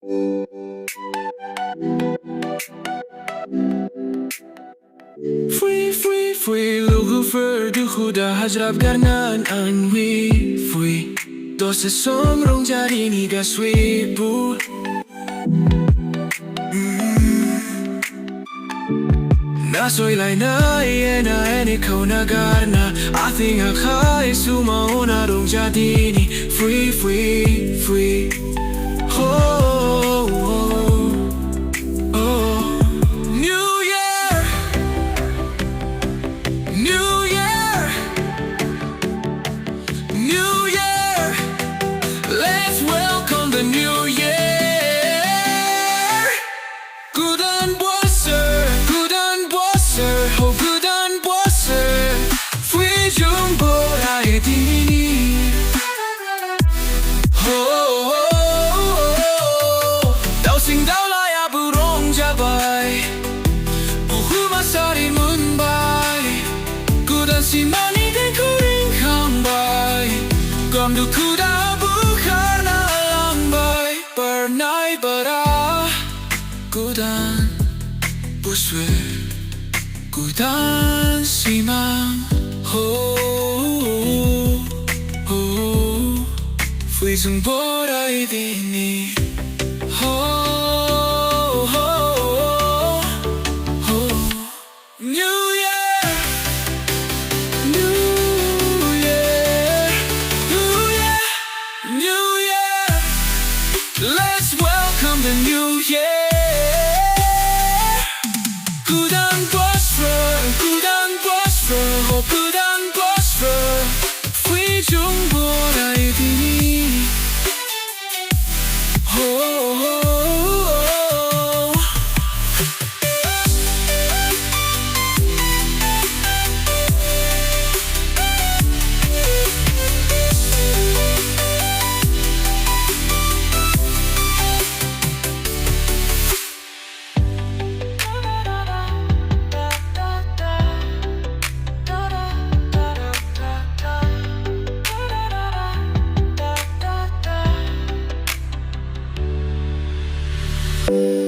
Free lugu fer du khuda hajrab garnan anwi free Dose som rong jari ni ga sweet bu Na soy lai na ena eni kau nagarna I think I khai suma ona rong jadi ni free New Year Gwdan Bwswr Ho Gwdan Bwswr Fwy jung borai dini Ho Dau sing dau lai abu rong jabai Buhu masari munbai Gwdan si mani den kuring kambai Gom du kuda bukan Bernai bara Gwdan Bwswr Gwdan simam Fwy jung borai dini Let's welcome the new year Gwdan Bwswr Ho Gwdan Bwswr Fwy jung borai dini Oh